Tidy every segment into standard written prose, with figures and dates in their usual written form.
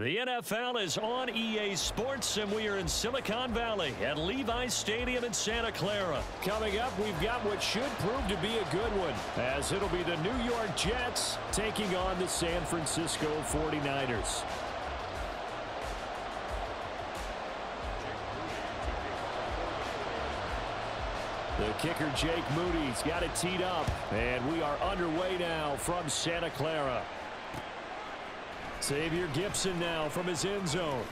The NFL is on EA Sports, and we are in Silicon Valley at Levi's Stadium in Santa Clara. Coming up, we've got what should prove to be a good one, as it'll be the New York Jets taking on the San Francisco 49ers. The kicker, Jake Moody's got it teed up, and we are underway now from Santa Clara. Xavier Gipson now from his end zone.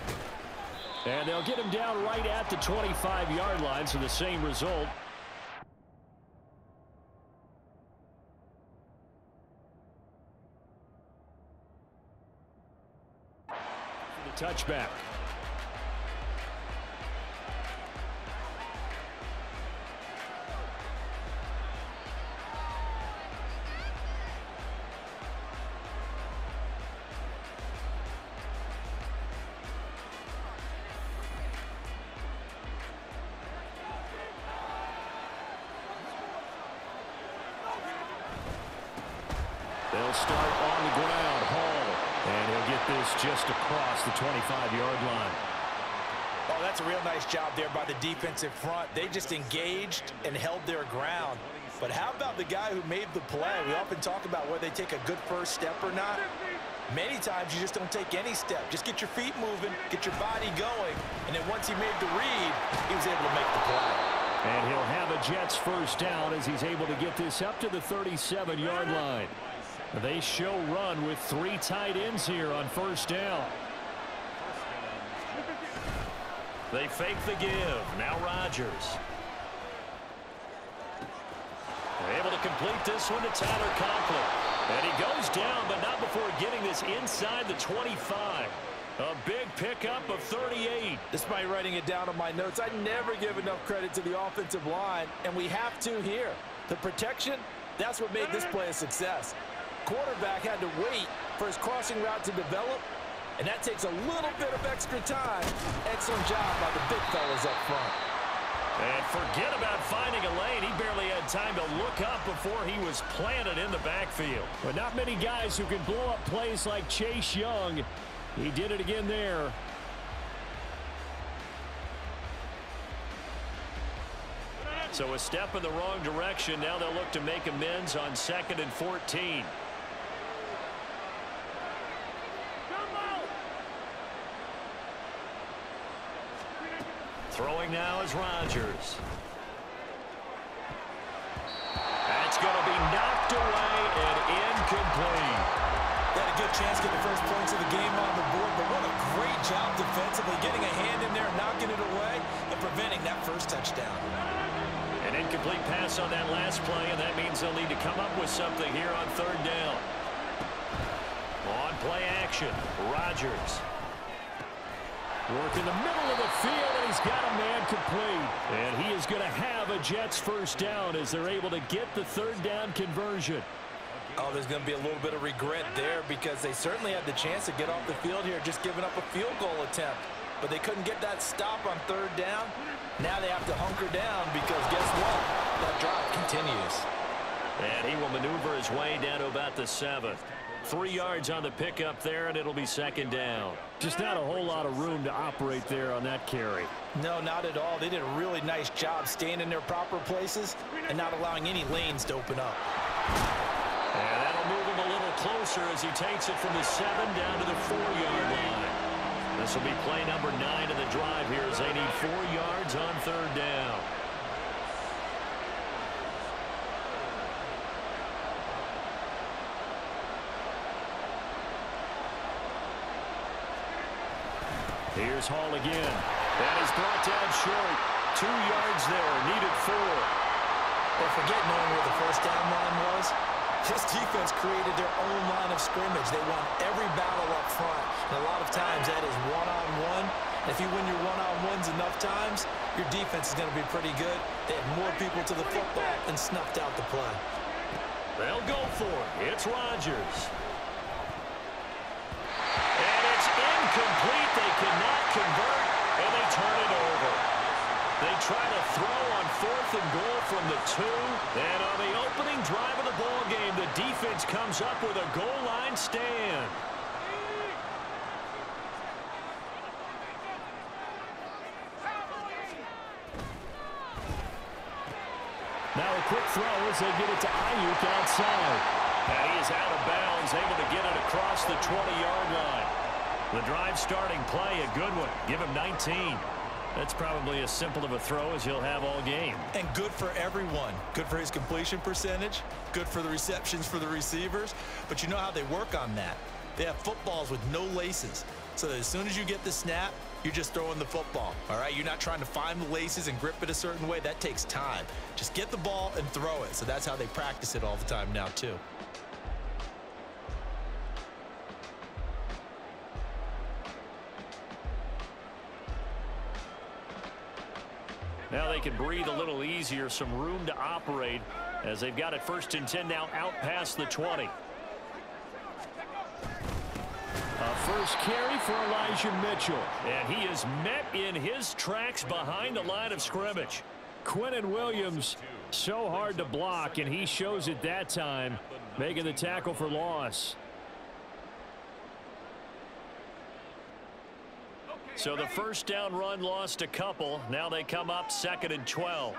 And they'll get him down right at the 25-yard line, so the same result. For the touchback. They'll start on the ground. Hall. And he'll get this just across the 25-yard line. Oh, that's a real nice job there by the defensive front. They just engaged and held their ground. But how about the guy who made the play? We often talk about whether they take a good first step or not. Many times you just don't take any step. Just get your feet moving, get your body going. And then once he made the read, he was able to make the play. And he'll have a Jets first down as he's able to get this up to the 37-yard line. They show run with 3 tight ends here on first down. They fake the give. Now Rodgers. They're able to complete this one to Tyler Conklin. And he goes down, but not before getting this inside the 25. A big pickup of 38. Despite writing it down on my notes, I never give enough credit to the offensive line, and we have to here. The protection, that's what made this play a success. Quarterback had to wait for his crossing route to develop, and that takes a little bit of extra time. Excellent job by the big fellas up front. And forget about finding a lane. He barely had time to look up before he was planted in the backfield. But not many guys who can blow up plays like Chase Young. He did it again there. So a step in the wrong direction. Now they'll look to make amends on 2nd and 14. Throwing now is Rodgers. That's going to be knocked away and incomplete. They had a good chance to get the first points of the game on the board, but what a great job defensively, getting a hand in there, knocking it away, and preventing that first touchdown. An incomplete pass on that last play, and that means they'll need to come up with something here on 3rd down. On play action, Rodgers. Work in the middle of the field, and he's got a man complete. And he is going to have a Jets first down as they're able to get the 3rd down conversion. Oh, there's going to be a little bit of regret there because they certainly had the chance to get off the field here, just giving up a field goal attempt. But they couldn't get that stop on 3rd down. Now they have to hunker down because guess what? That drive continues. And he will maneuver his way down to about the 7th. 3 yards on the pickup there, and it'll be 2nd down. Just not a whole lot of room to operate there on that carry. No, not at all. They did a really nice job staying in their proper places and not allowing any lanes to open up. And that'll move him a little closer as he takes it from the 7 down to the 4-yard line. This will be play number 9 of the drive here as they need 4 yards on 3rd down. Here's Hall again. That is brought down short. 2 yards there, needed 4. Well, forget knowing where the first down line was. This defense created their own line of scrimmage. They won every battle up front. And a lot of times that is one-on-one. If you win your one-on-ones enough times, your defense is going to be pretty good. They had more people to the football and snuffed out the play. They'll go for it. It's Rodgers. And it's incomplete. They cannot convert, and they turn it over. They try to throw on 4th and goal from the 2. And on the opening drive of the ball game, the defense comes up with a goal line stand. quick throw as they get it to Ayuk outside. And he is out of bounds, able to get it across the 20-yard line. The drive starting play, a good one. Give him 19. That's probably as simple of a throw as he'll have all game. And good for everyone. Good for his completion percentage. Good for the receptions for the receivers. But you know how they work on that. They have footballs with no laces. So that as soon as you get the snap, you're just throwing the football. All right? You're not trying to find the laces and grip it a certain way. That takes time. Just get the ball and throw it. So that's how they practice it all the time now, too. Now they can breathe a little easier, some room to operate as they've got it 1st and 10 now out past the 20. A first carry for Elijah Mitchell. And he is met in his tracks behind the line of scrimmage. Quinnen Williams, so hard to block, and he shows it that time, making the tackle for loss. So the first down run lost a couple. Now they come up 2nd and 12.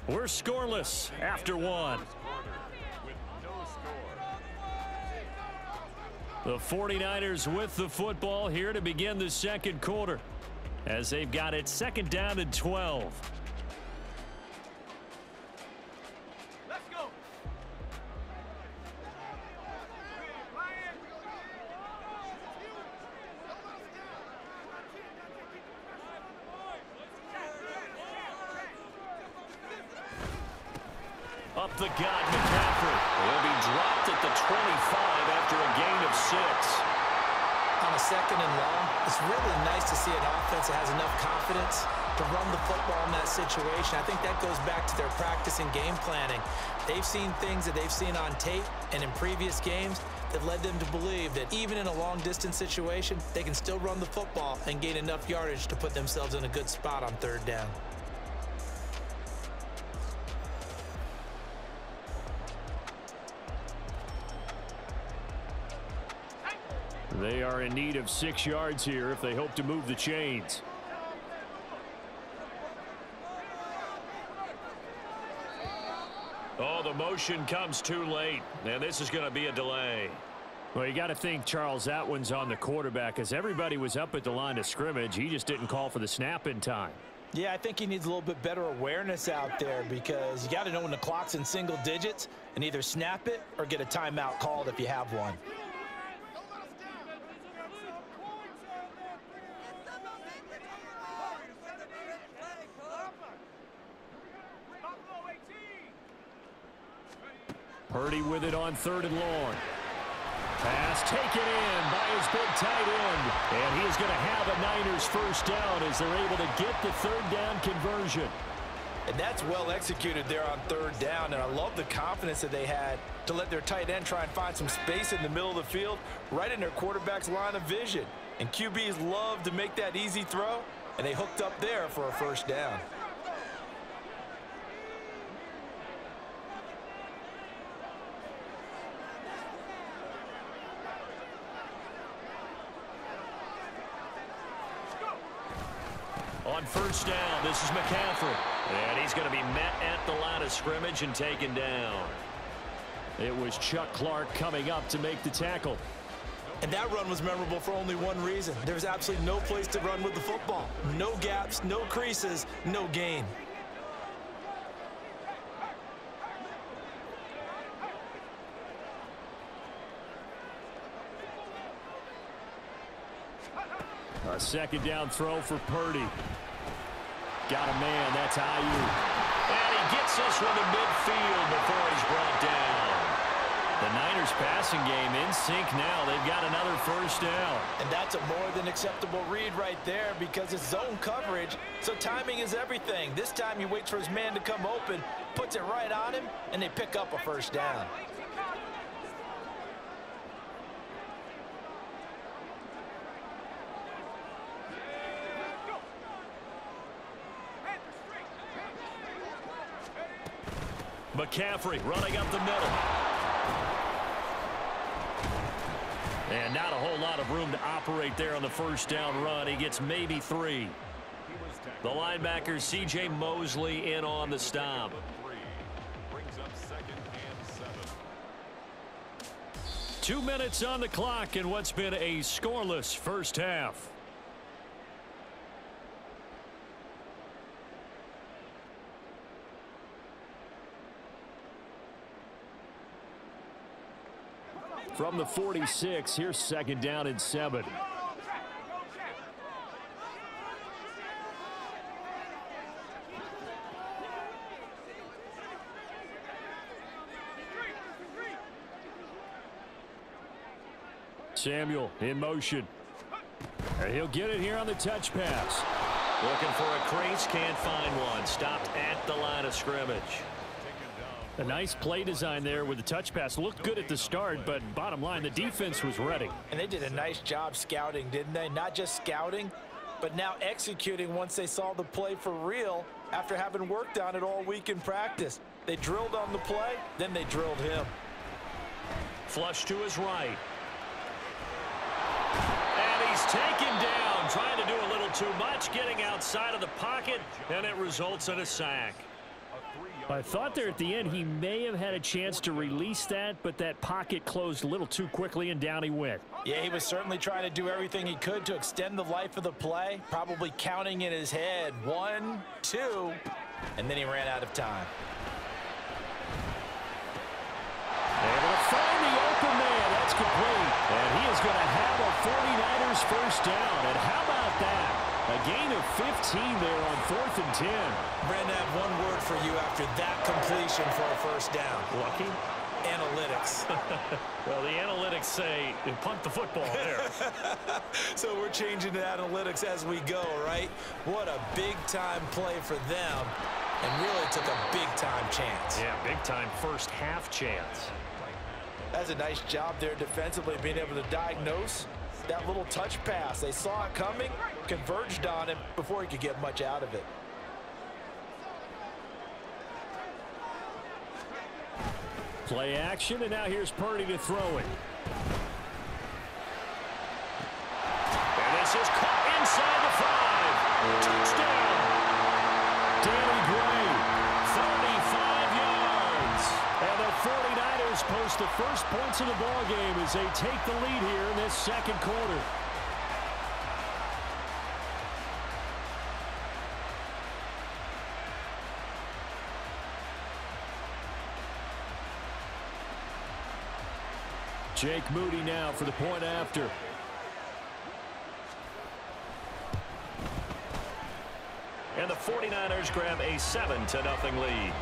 We're scoreless after 1. The 49ers with the football here to begin the 2nd quarter as they've got it 2nd down and 12. Up the gut, McCaffrey will be dropped at the 25 after a gain of 6. On a 2nd and long, it's really nice to see an offense that has enough confidence to run the football in that situation. I think that goes back to their practice and game planning. They've seen things that they've seen on tape and in previous games that led them to believe that even in a long-distance situation, they can still run the football and gain enough yardage to put themselves in a good spot on 3rd down. They are in need of 6 yards here if they hope to move the chains. Oh, the motion comes too late, and this is going to be a delay. Well, you got to think, Charles, that one's on the quarterback as everybody was up at the line of scrimmage. He just didn't call for the snap in time. Yeah, I think he needs a little bit better awareness out there because you got to know when the clock's in single digits and either snap it or get a timeout called if you have one. Purdy with it on 3rd and long. Pass taken in by his big tight end. And he is going to have a Niners first down as they're able to get the 3rd down conversion. And that's well executed there on 3rd down. And I love the confidence that they had to let their tight end try and find some space in the middle of the field, right in their quarterback's line of vision. And QBs love to make that easy throw, and they hooked up there for a first down. On 1st down, this is McCaffrey. And he's going to be met at the line of scrimmage and taken down. It was Chuck Clark coming up to make the tackle. And that run was memorable for only one reason. There's absolutely no place to run with the football. No gaps, no creases, no gain. A 2nd down throw for Purdy. Got a man, that's Ayuk. And he gets this one to midfield before he's brought down. The Niners passing game in sync now. They've got another first down. And that's a more than acceptable read right there because it's zone coverage, so timing is everything. This time he waits for his man to come open, puts it right on him, and they pick up a first down. McCaffrey running up the middle. And not a whole lot of room to operate there on the first down run. He gets maybe 3. The linebacker, C.J. Mosley, in on the stop. Brings up 2nd and 7. 2 minutes on the clock in what's been a scoreless first half. From the 46, here's 2nd down and 7. Samuel in motion. And he'll get it here on the touch pass. Looking for a crease, can't find one. Stopped at the line of scrimmage. A nice play design there with the touch pass. Looked good at the start, but bottom line, the defense was ready. And they did a nice job scouting, didn't they? Not just scouting, but now executing once they saw the play for real after having worked on it all week in practice. They drilled on the play, then they drilled him. Flush to his right. And he's taken down, trying to do a little too much, getting outside of the pocket, and it results in a sack. I thought there at the end he may have had a chance to release that, but that pocket closed a little too quickly, and down he went. Yeah, he was certainly trying to do everything he could to extend the life of the play, probably counting in his head 1, 2, and then he ran out of time. Able to find the open man. That's complete. And he is going to have a 49ers first down. And how about that? A gain of 15 there on 4th and 10. Brandon, I have one word for you after that completion for a first down. Lucky? Analytics. Well, the analytics say punt the football there. So we're changing to analytics as we go, right? What a big-time play for them, and really took a big-time chance. Yeah, big-time first half chance. That's a nice job there defensively, being able to diagnose that little touch pass. They saw it coming, converged on him before he could get much out of it. Play action, and now here's Purdy to throw it. And this is caught inside the 5. Touchdown. Danny Gray. 35 yards. And the 49ers post the first points of the ball game as they take the lead here in this second quarter. Jake Moody now for the point after. And the 49ers grab a 7-0 lead.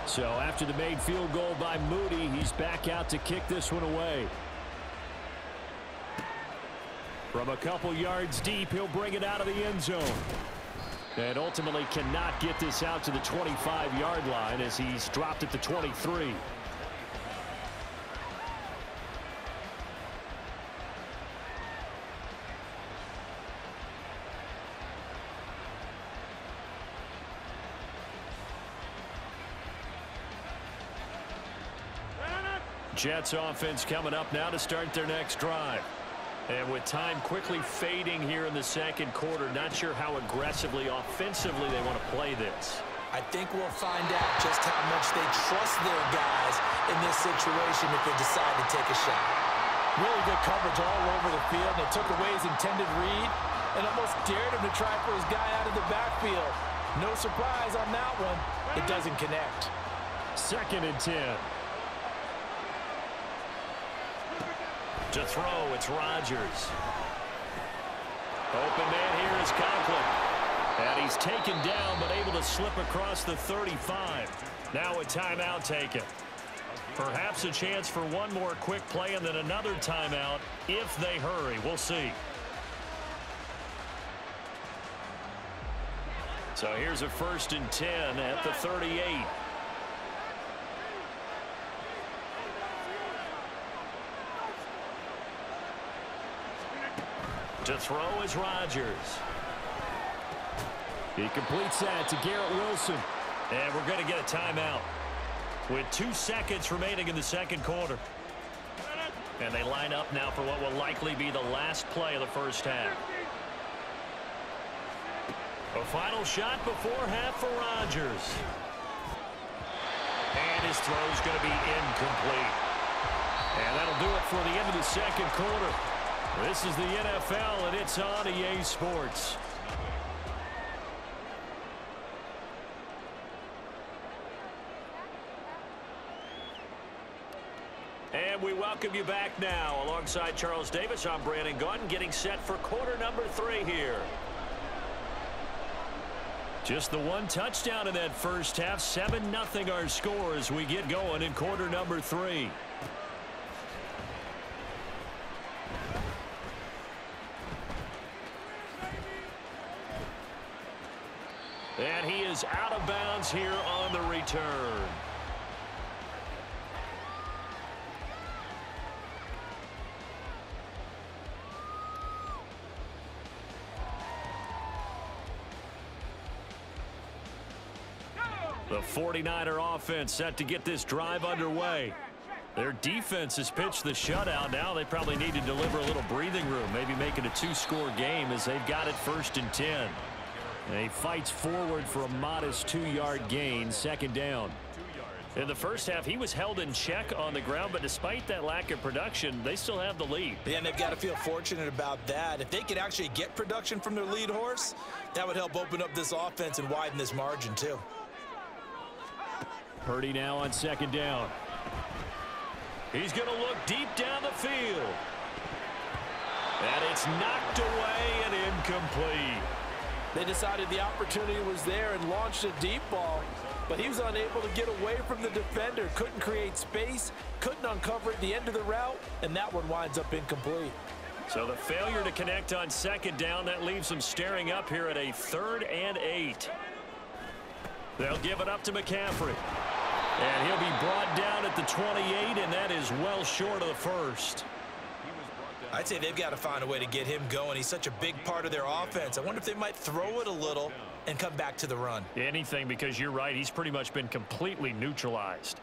So after the made field goal by Moody, he's back out to kick this one away. From a couple yards deep, he'll bring it out of the end zone. And ultimately cannot get this out to the 25-yard line as he's dropped at the 23. Jets offense coming up now to start their next drive. And with time quickly fading here in the second quarter, not sure how aggressively, offensively they want to play this. I think we'll find out just how much they trust their guys in this situation if they decide to take a shot. Really good coverage all over the field. They took away his intended read and almost dared him to try for his guy out of the backfield. No surprise on that one. It doesn't connect. 2nd and 10. To throw, it's Rodgers. Open man here is Conklin. And he's taken down, but able to slip across the 35. Now a timeout taken. Perhaps a chance for one more quick play and then another timeout if they hurry. We'll see. So here's a 1st and 10 at the 38. To throw is Rodgers. He completes that to Garrett Wilson. And we're going to get a timeout with 2 seconds remaining in the second quarter. And they line up now for what will likely be the last play of the first half. A final shot before half for Rodgers. And his throw's going to be incomplete. And that'll do it for the end of the second quarter. This is the NFL, and it's on EA Sports. And we welcome you back now. Alongside Charles Davis, I'm Brandon Gaudin, getting set for quarter number 3 here. Just the 1 touchdown in that first half. 7-0 our score as we get going in quarter number 3. And he is out of bounds here on the return. The 49er offense set to get this drive underway. Their defense has pitched the shutout. Now they probably need to deliver a little breathing room, maybe make it a 2-score game as they've got it 1st and 10. And he fights forward for a modest 2-yard gain, 2nd down. In the first half, he was held in check on the ground, but despite that lack of production, they still have the lead. Yeah, and they've got to feel fortunate about that. If they could actually get production from their lead horse, that would help open up this offense and widen this margin too. Purdy now on 2nd down. He's going to look deep down the field. And it's knocked away and incomplete. They decided the opportunity was there and launched a deep ball, but he was unable to get away from the defender. Couldn't create space, couldn't uncover at the end of the route, and that one winds up incomplete. So the failure to connect on 2nd down, that leaves them staring up here at a 3rd and 8. They'll give it up to McCaffrey. And he'll be brought down at the 28, and that is well short of the first. I'd say they've got to find a way to get him going. He's such a big part of their offense. I wonder if they might throw it a little and come back to the run. Anything, because you're right. He's pretty much been completely neutralized.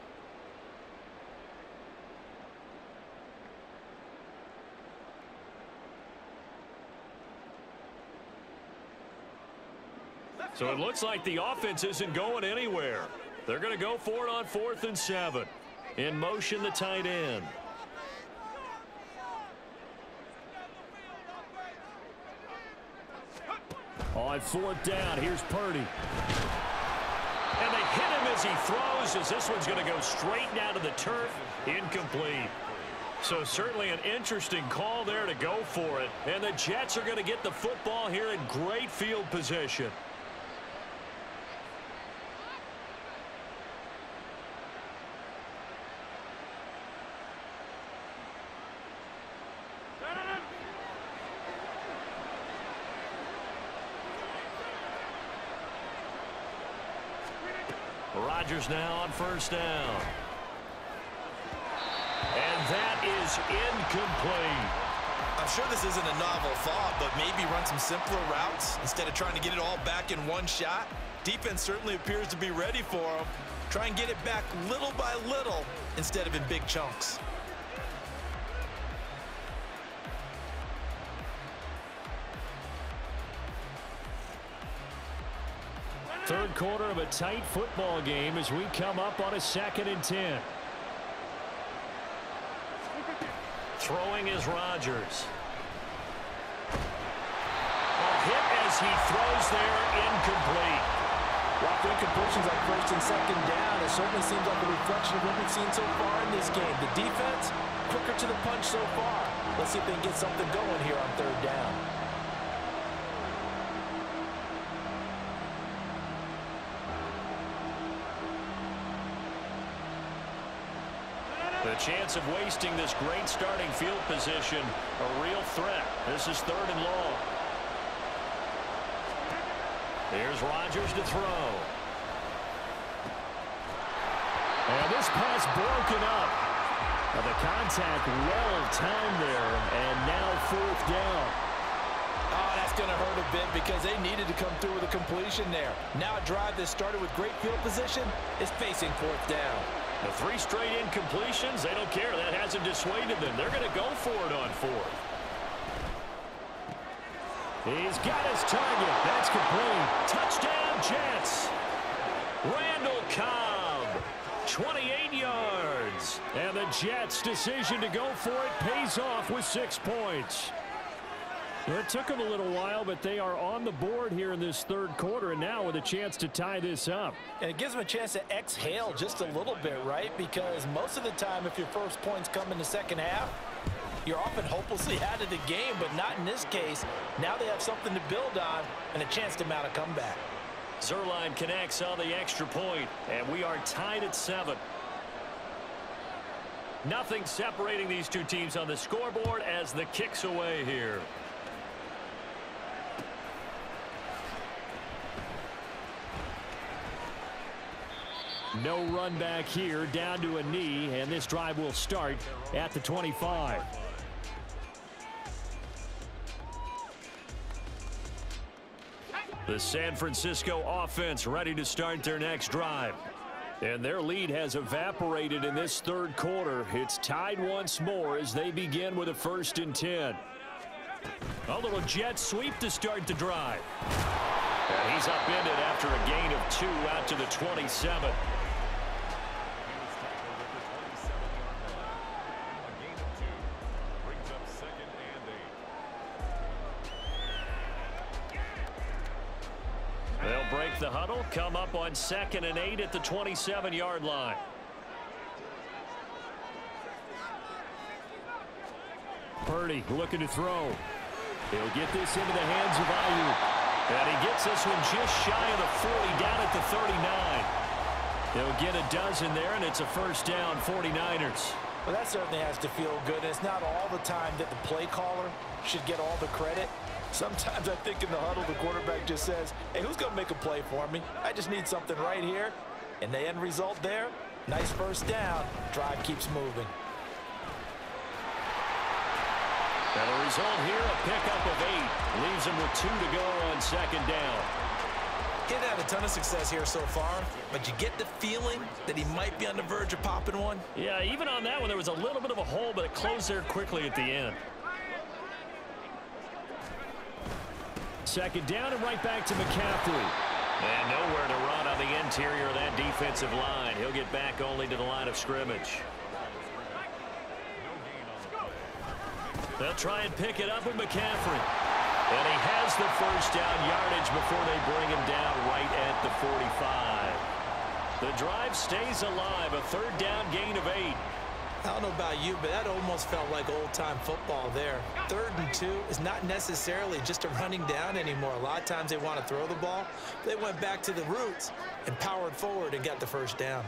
So it looks like the offense isn't going anywhere. They're going to go for it on 4th and 7. In motion, the tight end. On 4th down, here's Purdy. And they hit him as he throws, as this one's going to go straight down to the turf. Incomplete. So certainly an interesting call there to go for it. And the Jets are going to get the football here in great field position. Rodgers now on 1st down. And that is incomplete. I'm sure this isn't a novel thought, but maybe run some simpler routes instead of trying to get it all back in one shot. Defense certainly appears to be ready for him. Try and get it back little by little instead of in big chunks. Third quarter of a tight football game as we come up on a 2nd and 10. Throwing is Rodgers. A hit as he throws there, incomplete. While incompletions on 1st and 2nd down, it certainly seems like a reflection of what we've seen so far in this game. The defense, quicker to the punch so far. Let's see if they can get something going here on 3rd down. The chance of wasting this great starting field position, a real threat. This is 3rd and long. Here's Rodgers to throw. And this pass broken up. Now the contact well timed there, and now 4th down. Oh, that's going to hurt a bit because they needed to come through with a completion there. Now a drive that started with great field position is facing fourth down. The 3 straight incompletions, they don't care. That hasn't dissuaded them. They're going to go for it on fourth. He's got his target. That's complete. Touchdown, Jets. Randall Cobb, 28 yards. And the Jets' decision to go for it pays off with 6 points. Well, it took them a little while, but they are on the board here in this third quarter, and now with a chance to tie this up. And it gives them a chance to exhale just a little bit, right? Because most of the time, if your first points come in the second half, you're often hopelessly out of the game, but not in this case. Now they have something to build on and a chance to mount a comeback. Zuerlein connects on the extra point, and we are tied at 7. Nothing separating these two teams on the scoreboard as the kick's away here. No run back here, down to a knee, and this drive will start at the 25. The San Francisco offense ready to start their next drive. And their lead has evaporated in this third quarter. It's tied once more as they begin with a 1st and 10. A little jet sweep to start the drive. And he's upended after a gain of 2 out to the 27. They'll break the huddle, come up on 2nd and 8 at the 27-yard line. Purdy looking to throw. He'll get this into the hands of Aiyuk. And he gets this one just shy of the 40, down at the 39. He'll get a dozen there, and it's a 1st down, 49ers. Well, that certainly has to feel good. It's not all the time that the play caller should get all the credit. Sometimes I think in the huddle, the quarterback just says, hey, who's going to make a play for me? I just need something right here. And the end result there, nice 1st down. Drive keeps moving. And the result here, a pickup of 8. Leaves him with 2 to go on 2nd down. He hadn't had a ton of success here so far, but you get the feeling that he might be on the verge of popping one. Yeah, even on that one, there was a little bit of a hole, but it closed there quickly at the end. 2nd down and right back to McCaffrey. And nowhere to run on the interior of that defensive line. He'll get back only to the line of scrimmage. They'll try and pick it up with McCaffrey. And he has the 1st down yardage before they bring him down right at the 45. The drive stays alive, a 3rd down gain of 8. I don't know about you, but that almost felt like old-time football there. 3rd and 2 is not necessarily just a running down anymore. A lot of times they want to throw the ball. They went back to the roots and powered forward and got the 1st down.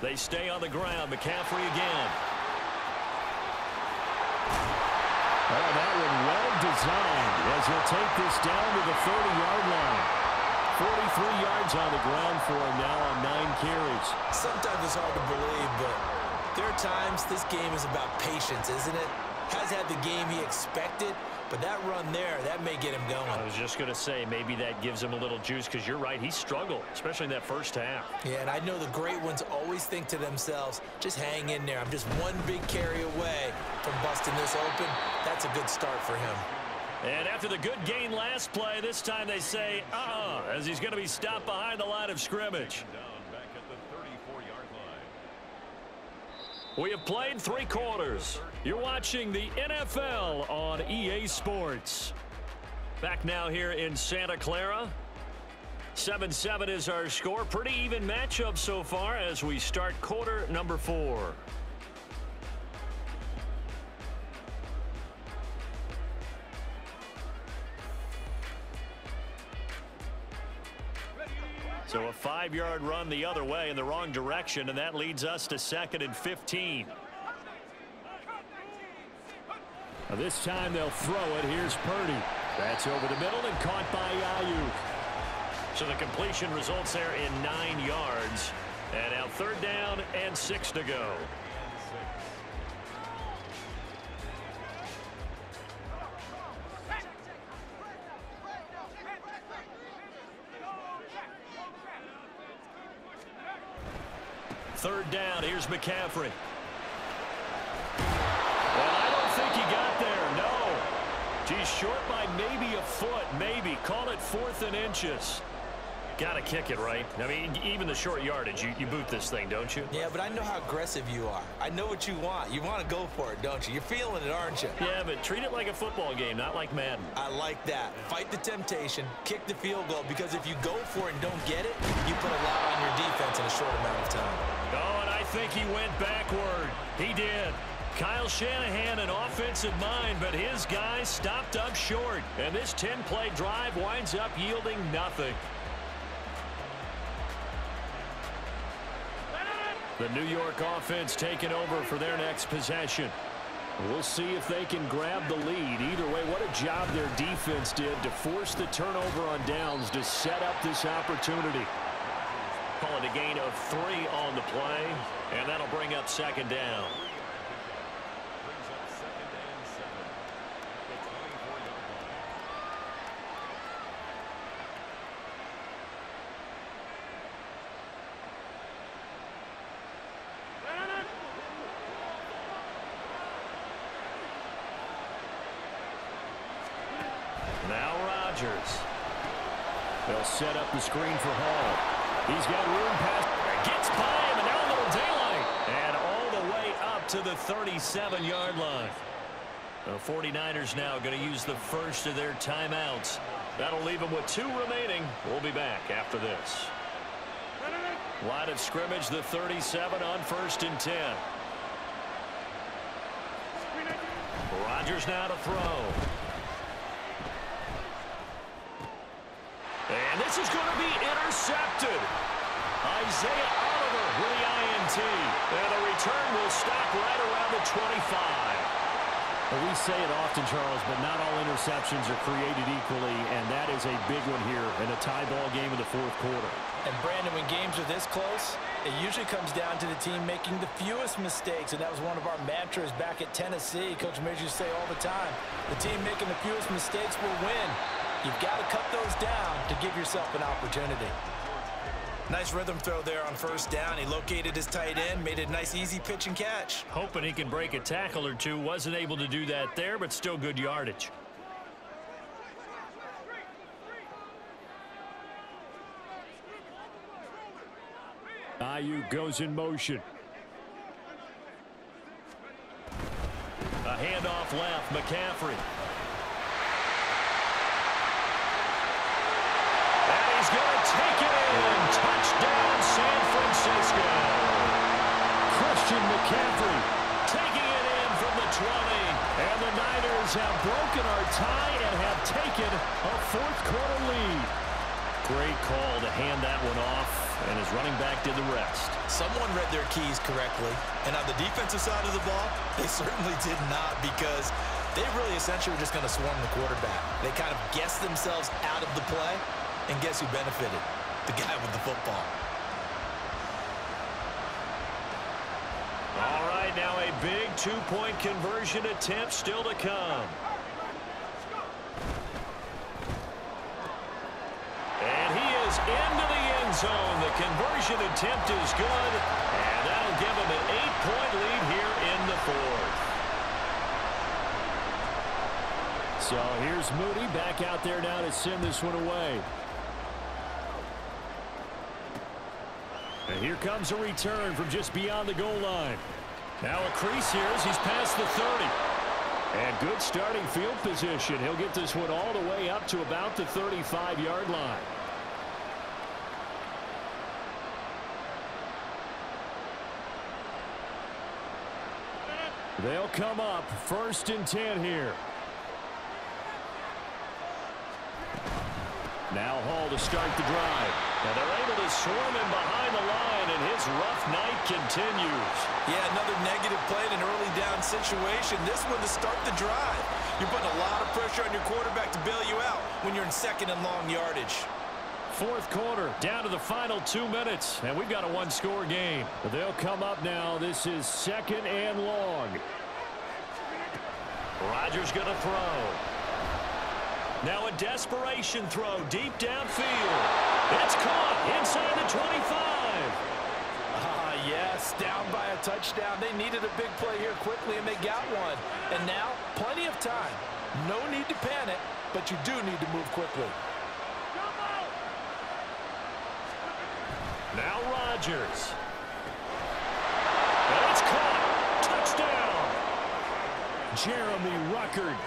They stay on the ground. McCaffrey again. Oh, that one well designed as he'll take this down to the 30-yard line. 43 yards on the ground for him now on 9 carries. Sometimes it's hard to believe, but there are times this game is about patience, isn't it? Has had the game he expected, but that run there, that may get him going. I was just going to say, maybe that gives him a little juice because you're right, he struggled, especially in that 1st half. Yeah, and I know the great ones always think to themselves, just hang in there. I'm just one big carry away from busting this open. That's a good start for him. And after the good gain last play, this time they say, as he's going to be stopped behind the line of scrimmage. We have played 3 quarters. You're watching the NFL on EA Sports. Back now here in Santa Clara. 7-7 is our score. Pretty even matchup so far as we start quarter number 4. So a 5-yard run the other way in the wrong direction, and that leads us to 2nd and 15. Now this time they'll throw it. Here's Purdy. That's over the middle and caught by Aiyuk. So the completion results there in 9 yards. And now 3rd down and 6 to go. third down. Here's McCaffrey. And I don't think he got there, no. He's short by maybe a foot, maybe. Call it 4th and inches. Got to kick it, right? I mean, even the short yardage, you boot this thing, don't you? Yeah, but I know how aggressive you are. I know what you want. You want to go for it, don't you? You're feeling it, aren't you? Yeah, but treat it like a football game, not like Madden. I like that. Fight the temptation, kick the field goal, because if you go for it and don't get it, you put a lot on your defense in a short amount of time. Oh, and I think he went backward. He did. Kyle Shanahan, an offensive mind, but his guys stopped up short. And this 10-play drive winds up yielding nothing. The New York offense taking over for their next possession. We'll see if they can grab the lead. Either way, what a job their defense did to force the turnover on downs to set up this opportunity. Call it a gain of 3 on the play, and that'll bring up 2nd down. Now Rodgers. They'll set up the screen for Hall. He's got room past. Gets by him, and now a little daylight. And all the way up to the 37-yard line. The 49ers now going to use the first of their timeouts. That'll leave them with 2 remaining. We'll be back after this. Line of scrimmage, the 37 on 1st and 10. Rodgers now to throw. And this is going to be intercepted. Isaiah Oliver with the INT. And the return will stop right around the 25. Well, we say it often, Charles, but not all interceptions are created equally, and that is a big one here in a tie ball game in the 4th quarter. And, Brandon, when games are this close, it usually comes down to the team making the fewest mistakes, and that was one of our mantras back at Tennessee. Coach Major used to say all the time, the team making the fewest mistakes will win. You've got to cut those down to give yourself an opportunity. Nice rhythm throw there on 1st down. He located his tight end, made a nice easy pitch and catch. Hoping he can break a tackle or two. Wasn't able to do that there, but still good yardage. Ayuk goes in motion. A handoff left, McCaffrey. And he's going to take it in. Touchdown, San Francisco. Christian McCaffrey taking it in from the 20. And the Niners have broken our tie and have taken a 4th quarter lead. Great call to hand that one off, and his running back did the rest. Someone read their keys correctly, and on the defensive side of the ball, they certainly did not, because they really essentially were just going to swarm the quarterback. They kind of guessed themselves out of the play, and guess who benefited? The guy with the football. All right, now a big 2-point conversion attempt still to come. And he is into the end zone. The conversion attempt is good, and that'll give him an 8-point lead here in the 4th. So here's Moody back out there now to send this one away. And here comes a return from just beyond the goal line. Now a crease here as he's past the 30. And good starting field position. He'll get this one all the way up to about the 35-yard line. They'll come up 1st and 10 here. Now Hall to start the drive. And they're able to swarm him behind the line, and his rough night continues. Yeah, another negative play in an early down situation. This one to start the drive. You're putting a lot of pressure on your quarterback to bail you out when you're in 2nd and long yardage. 4th quarter, down to the final 2 minutes, and we've got a 1-score game. But they'll come up now. This is 2nd and long. Rodgers going to throw. Now a desperation throw deep downfield. It's caught inside the 25. Yes, Yes, down by a touchdown. They needed a big play here quickly, and they got one. And now, plenty of time. No need to panic, but you do need to move quickly. Now Rodgers. And it's caught. Touchdown. Jeremy Ruckert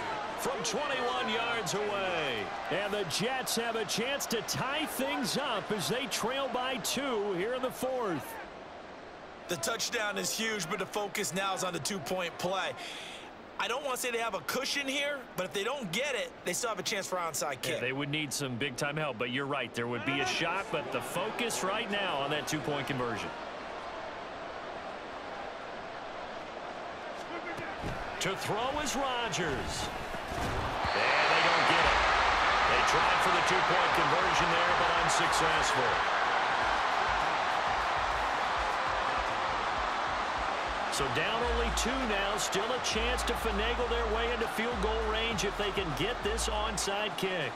from 21 yards away. And the Jets have a chance to tie things up as they trail by 2 here in the 4th. The touchdown is huge, but the focus now is on the two-point play. I don't want to say they have a cushion here, but if they don't get it, they still have a chance for onside kick. Yeah, they would need some big-time help, but you're right. There would be a shot, but the focus right now on that two-point conversion. To throw is Rodgers. And they don't get it. They tried for the two-point conversion there, but unsuccessful. So down only 2 now, still a chance to finagle their way into field goal range if they can get this onside kick.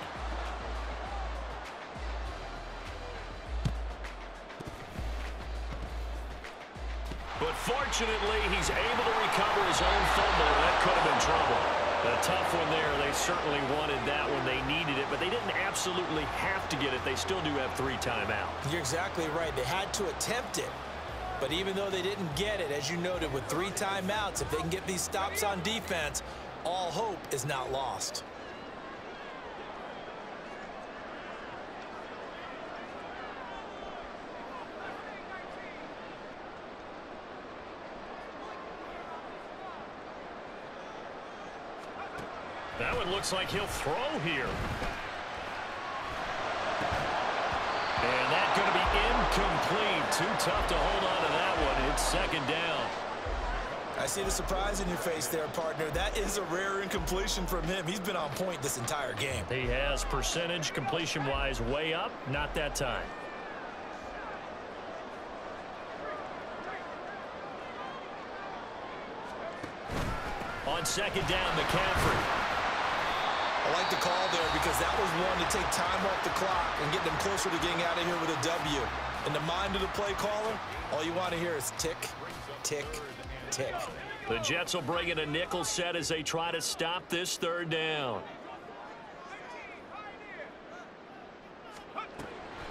But fortunately, he's able to recover his own fumble. That could have been trouble. A tough one there. They certainly wanted that when they needed it, but they didn't absolutely have to get it. They still do have 3 timeouts. You're exactly right. They had to attempt it. But even though they didn't get it, as you noted, with 3 timeouts, if they can get these stops on defense, all hope is not lost. That one looks like he'll throw here. And that's going to be incomplete. Too tough to hold on to that one. It's 2nd down. I see the surprise in your face there, partner. That is a rare incompletion from him. He's been on point this entire game. He has percentage completion-wise way up. Not that time. On 2nd down, McCaffrey. I like the call there because that was one to take time off the clock and get them closer to getting out of here with a W. In the mind of the play caller, all you want to hear is tick, tick, tick. The Jets will bring in a nickel set as they try to stop this 3rd down.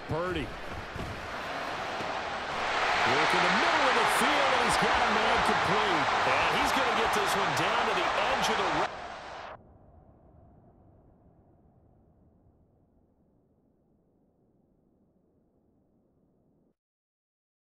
Purdy. Work in the middle of the field, and he's got a man complete. And he's going to get this one down to the edge of the